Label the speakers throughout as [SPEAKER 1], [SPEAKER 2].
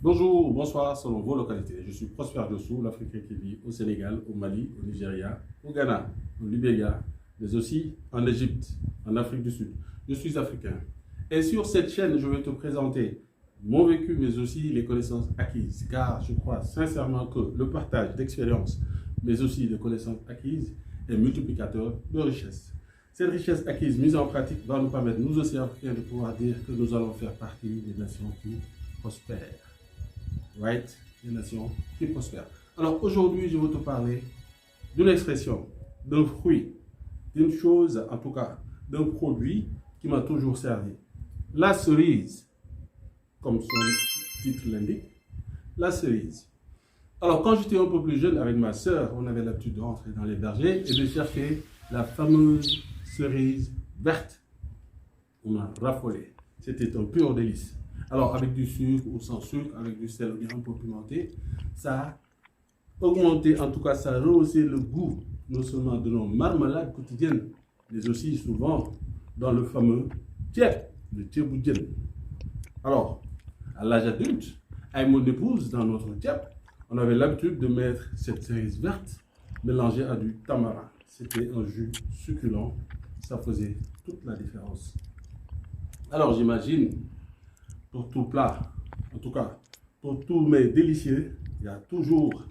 [SPEAKER 1] Bonjour, bonsoir, selon vos localités. Je suis Prosper Diossou, l'Africain qui vit au Sénégal, au Mali, au Nigeria, au Ghana, au Libéria, mais aussi en Égypte, en Afrique du Sud. Je suis africain. Et sur cette chaîne, je vais te présenter mon vécu, mais aussi les connaissances acquises. Car je crois sincèrement que le partage d'expériences, mais aussi de connaissances acquises, est multiplicateur de richesse. Cette richesse acquise, mise en pratique, va nous permettre, nous aussi Africains, de pouvoir dire que nous allons faire partie des nations qui prospèrent. Right? Les nations qui prospèrent. Alors aujourd'hui, je vais te parler d'une expression, d'un fruit, d'une chose, en tout cas, d'un produit qui m'a toujours servi. La cerise, comme son titre l'indique, la cerise. Alors quand j'étais un peu plus jeune avec ma soeur, on avait l'habitude de rentrer dans les vergers et de chercher la fameuse cerise verte. On a raffolé. C'était un pur délice. Alors, avec du sucre ou sans sucre, avec du sel ou bien un peu pimenté, ça a augmenté, en tout cas, ça a rehaussé le goût, non seulement de nos marmelades quotidiennes, mais aussi souvent dans le fameux tiep, le tchéboudienne. Alors, à l'âge adulte, avec mon épouse, dans notre tiep, on avait l'habitude de mettre cette cerise verte mélangée à du tamarin. C'était un jus succulent, ça faisait toute la différence. Alors, j'imagine, pour tout plat, en tout cas, pour tous mes délicieux, il y a toujours,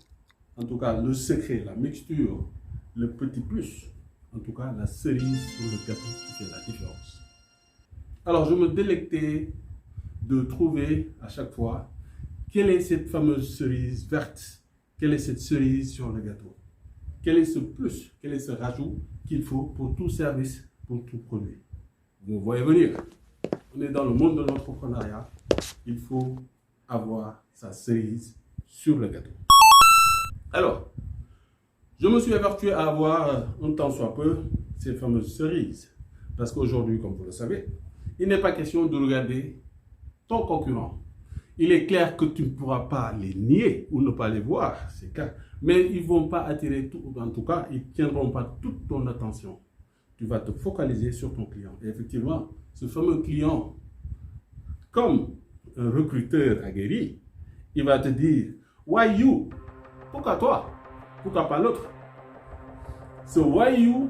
[SPEAKER 1] en tout cas, le secret, la mixture, le petit plus, en tout cas, la cerise sur le gâteau qui fait la différence. Alors, je me délectais de trouver à chaque fois quelle est cette fameuse cerise verte, quelle est cette cerise sur le gâteau, quel est ce plus, quel est ce rajout qu'il faut pour tout service, pour tout produit. Vous voyez venir. On est dans le monde de l'entrepreneuriat, il faut avoir sa cerise sur le gâteau. Alors, je me suis évertué à avoir un tant soit peu ces fameuses cerises. Parce qu'aujourd'hui, comme vous le savez, il n'est pas question de regarder ton concurrent. Il est clair que tu ne pourras pas les nier ou ne pas les voir, c'est clair. Mais ils ne vont pas attirer tout, en tout cas, ils ne tiendront pas toute ton attention. Tu vas te focaliser sur ton client. Et effectivement, ce fameux client, comme un recruteur aguerri, il va te dire « Why you ?» Pourquoi toi? Pourquoi pas l'autre? Ce « Why you ?»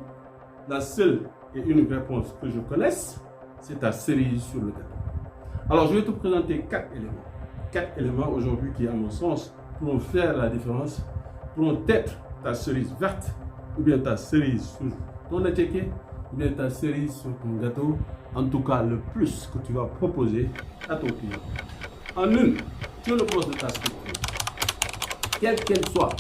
[SPEAKER 1] la seule et unique réponse que je connaisse, c'est ta cerise sur le gâteau. Alors, je vais te présenter 4 éléments. 4 éléments aujourd'hui qui, à mon sens, pourront faire la différence, pourront être ta cerise verte ou bien ta cerise sur ton attiqué ou bien ta cerise sur ton gâteau, en tout cas le plus que tu vas proposer à ton client. En une, sur le poste de ta structure, quelle qu'elle soit,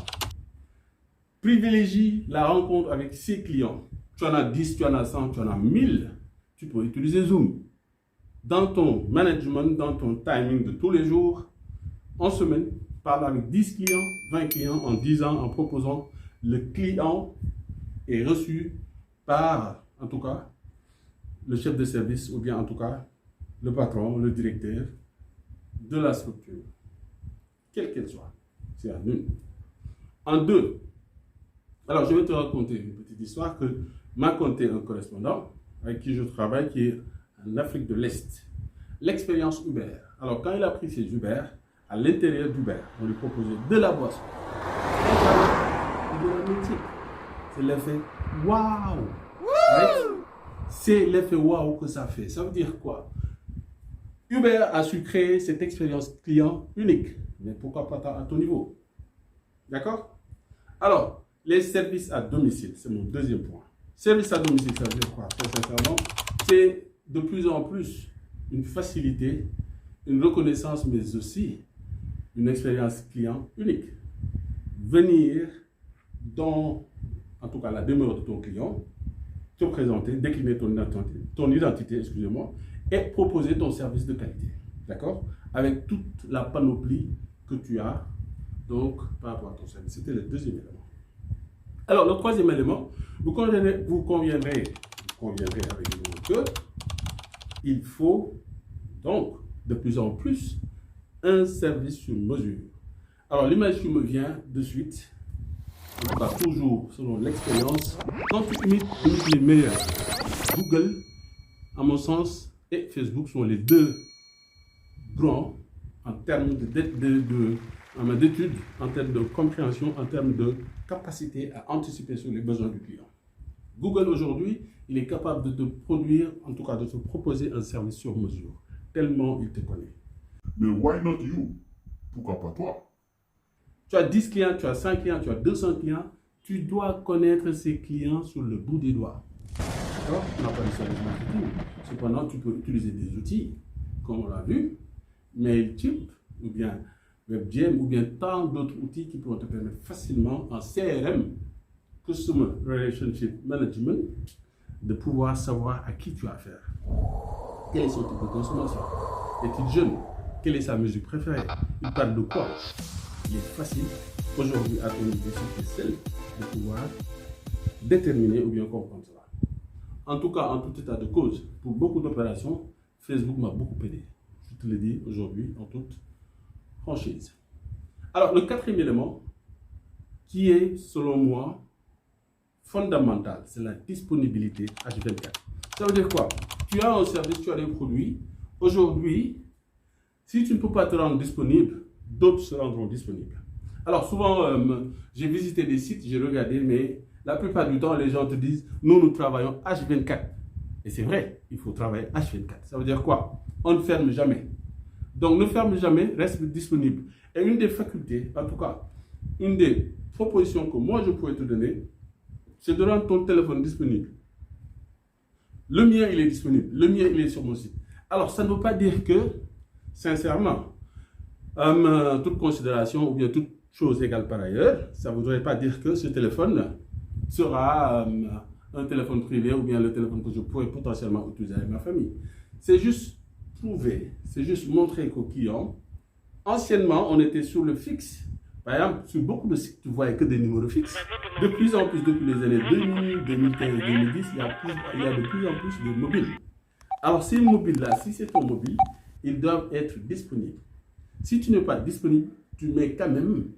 [SPEAKER 1] privilégie la rencontre avec ses clients. Tu en as 10, tu en as 100, tu en as 1000, tu peux utiliser Zoom. Dans ton management, dans ton timing de tous les jours, en semaine, parle avec 10 clients, 20 clients en 10 ans en proposant le client est reçu par, en tout cas, le chef de service ou bien en tout cas, le patron, le directeur de la structure, quelle qu'elle soit. C'est en une. En deux, alors je vais te raconter une petite histoire que m'a conté un correspondant avec qui je travaille qui est en Afrique de l'Est. L'expérience Uber. Alors quand il a pris ses Uber, à l'intérieur d'Uber, on lui proposait de la boisson, de la musique. C'est l'effet waouh! Right? C'est l'effet waouh que ça fait. Ça veut dire quoi? Uber a su créer cette expérience client unique. Mais pourquoi pas à ton niveau? D'accord? Alors, les services à domicile, c'est mon deuxième point. Service à domicile, ça veut dire quoi? Très sincèrement, c'est de plus en plus une facilité, une reconnaissance, mais aussi une expérience client unique. Venir dans, en tout cas, la demeure de ton client, te présenter, décliner ton identité, excusez-moi, et proposer ton service de qualité. D'accord? Avec toute la panoplie que tu as, donc, par rapport à ton service. C'était le deuxième élément. Alors, le troisième élément, vous conviendrez avec nous que il faut donc de plus en plus un service sur mesure. Alors, l'image qui me vient de suite, en tout cas toujours selon l'expérience, quand tu imites les meilleurs, Google, à mon sens, et Facebook sont les deux grands, en termes d'études, en termes de compréhension, en termes de capacité à anticiper sur les besoins du client. Google aujourd'hui, il est capable de te produire, en tout cas de te proposer un service sur mesure, tellement il te connaît.
[SPEAKER 2] Mais why not you? Pourquoi pas toi?
[SPEAKER 1] Tu as 10 clients, tu as 5 clients, tu as 200 clients, tu dois connaître ces clients sur le bout des doigts. D'accord? On n'a pas de service marketing. Cependant, tu peux utiliser des outils, comme on l'a vu, Mailchimp, ou bien WebGem, ou bien tant d'autres outils qui pourront te permettre facilement en CRM, Customer Relationship Management, de pouvoir savoir à qui tu as affaire. Quel est son type de consommation? Est-il jeune? Quelle est sa musique préférée? Il parle de quoi? Il est facile aujourd'hui à ton niveau, c'est celle de pouvoir déterminer ou bien comprendre cela. En tout cas, en tout état de cause, pour beaucoup d'opérations, Facebook m'a beaucoup aidé. Je te le dis aujourd'hui en toute franchise. Alors, le quatrième élément, qui est selon moi fondamental, c'est la disponibilité H24. Ça veut dire quoi? Tu as un service, tu as des produits. Aujourd'hui, si tu ne peux pas te rendre disponible, d'autres se rendront disponibles. Alors souvent, j'ai visité des sites, j'ai regardé, mais la plupart du temps, les gens te disent, nous travaillons H24. Et c'est vrai, il faut travailler H24. Ça veut dire quoi? On ne ferme jamais. Donc ne ferme jamais, reste disponible. Et une des facultés, en tout cas, une des propositions que moi je pourrais te donner, c'est de rendre ton téléphone disponible. Le mien, il est disponible. Le mien, il est sur mon site. Alors, ça ne veut pas dire que, sincèrement, toute considération ou bien toute chose égale par ailleurs, ça ne voudrait pas dire que ce téléphone sera un téléphone privé ou bien le téléphone que je pourrais potentiellement utiliser avec ma famille. C'est juste prouver, c'est juste montrer qu'aux clients, anciennement, on était sur le fixe. Par exemple, sur beaucoup de sites, tu ne voyais que des numéros fixes. De plus en plus, depuis les années 2000, 2015, 2010, il y a de plus en plus de mobiles. Alors, ces mobiles-là, si c'est ton mobile, ils doivent être disponibles. Si tu n'es pas disponible, tu mets quand même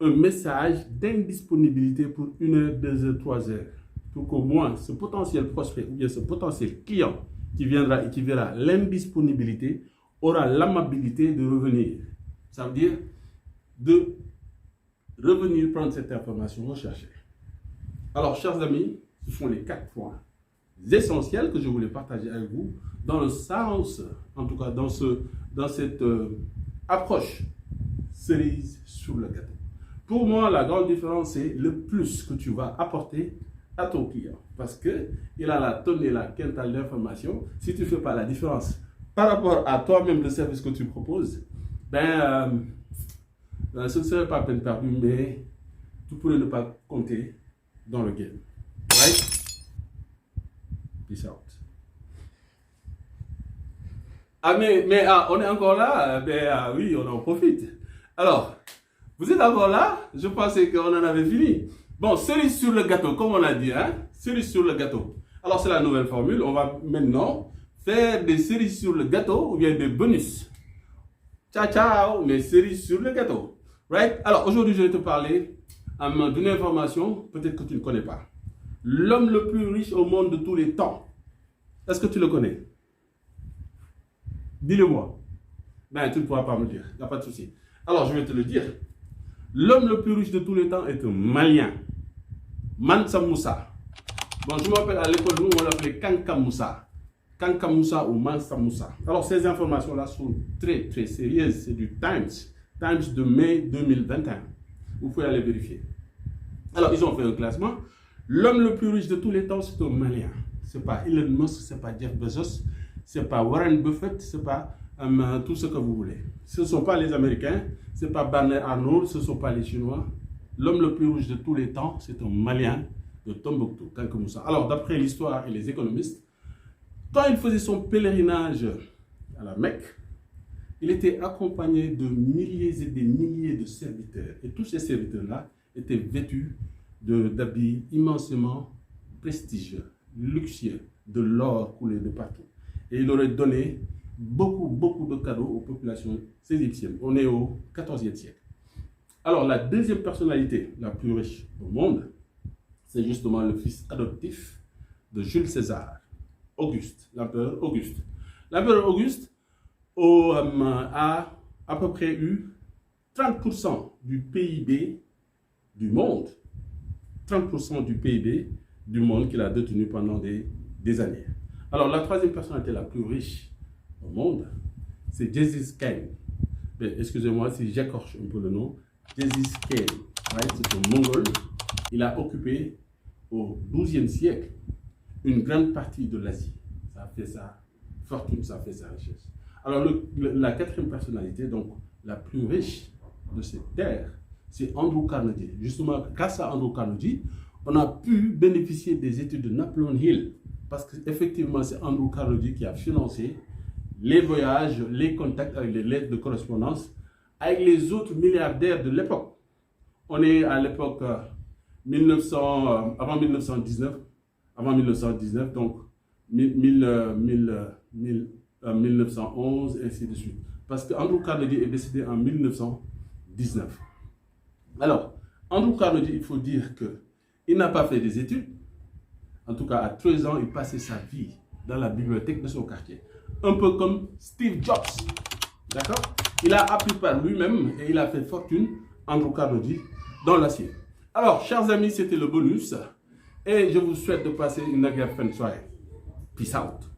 [SPEAKER 1] un message d'indisponibilité pour 1 heure, 2 heures, 3 heures. Pour qu'au moins ce potentiel prospect ou bien ce potentiel client qui viendra et qui verra l'indisponibilité aura l'amabilité de revenir. Ça veut dire de revenir prendre cette information recherchée. Alors, chers amis, ce sont les 4 points essentiels que je voulais partager avec vous dans le sens, en tout cas dans cette approche cerise sur le gâteau. Pour moi, la grande différence, c'est le plus que tu vas apporter à ton client. Parce qu'il a la tonne et la quintale d'informations. Si tu ne fais pas la différence par rapport à toi-même, le service que tu proposes, ce ne serait pas peine perdue, mais tu pourrais ne pas compter dans le game. Right? Peace out. Ah, mais on est encore là? Oui, on en profite. Alors, vous êtes encore là? Je pensais qu'on en avait fini. Bon, cerise sur le gâteau, comme on a dit, hein? Cerise sur le gâteau. Alors, c'est la nouvelle formule. On va maintenant faire des cerises sur le gâteau ou bien des bonus. Ciao, ciao, mais cerises sur le gâteau. Right? Alors, aujourd'hui, je vais te parler d'une information peut-être que tu ne connais pas. L'homme le plus riche au monde de tous les temps. Est-ce que tu le connais? Dis-le-moi. Ben, tu ne pourras pas me le dire. Il n'y a pas de souci. Alors, je vais te le dire. L'homme le plus riche de tous les temps est un Malien. Mansa Moussa. Bon, je m'appelle à l'école, nous, on l'appelait Kanka Moussa. Kanka Moussa ou Mansa Moussa. Alors, ces informations-là sont très, très sérieuses. C'est du Times de mai 2021. Vous pouvez aller vérifier. Alors, ils ont fait un classement. L'homme le plus riche de tous les temps, c'est un Malien. Ce n'est pas Elon Musk, ce n'est pas Jeff Bezos, ce n'est pas Warren Buffett, ce n'est pas tout ce que vous voulez. Ce ne sont pas les Américains, ce n'est pas Bernard Arnault, ce ne sont pas les Chinois. L'homme le plus riche de tous les temps, c'est un Malien de Tombouctou, Kanka Moussa. Alors, d'après l'histoire et les économistes, quand il faisait son pèlerinage à la Mecque, il était accompagné de milliers et des milliers de serviteurs. Et tous ces serviteurs-là étaient vêtus d'habits immensément prestigieux, luxueux, de l'or coulé de partout. Et il aurait donné beaucoup de cadeaux aux populations égyptiennes. On est au XIVe siècle. Alors, la deuxième personnalité la plus riche au monde, c'est justement le fils adoptif de Jules César, Auguste, l'empereur Auguste. L'empereur Auguste a à peu près eu 30% du PIB du monde. 30% du PIB du monde qu'il a détenu pendant des années. Alors, la troisième personnalité la plus riche au monde, c'est Gengis Khan. Excusez-moi si j'écorche un peu le nom. Gengis Khan, right? C'est un Mongol. Il a occupé au XIIe siècle une grande partie de l'Asie. Ça a fait sa fortune, ça a fait sa richesse. Alors, la quatrième personnalité, donc la plus riche de cette terre, c'est Andrew Carnegie. Justement, grâce à Andrew Carnegie, on a pu bénéficier des études de Napoleon Hill, parce qu'effectivement, c'est Andrew Carnegie qui a financé les voyages, les contacts avec les lettres de correspondance avec les autres milliardaires de l'époque. On est à l'époque avant 1919, donc 1911, et ainsi de suite. Parce que Andrew Carnegie est décédé en 1919. Alors, Andrew Carnegie, il faut dire qu'il n'a pas fait des études. En tout cas, à 13 ans, il passait sa vie dans la bibliothèque de son quartier. Un peu comme Steve Jobs. D'accord? Il a appris par lui-même et il a fait fortune, Andrew Carnegie, dans l'acier. Alors, chers amis, c'était le bonus. Et je vous souhaite de passer une agréable fin de soirée. Peace out.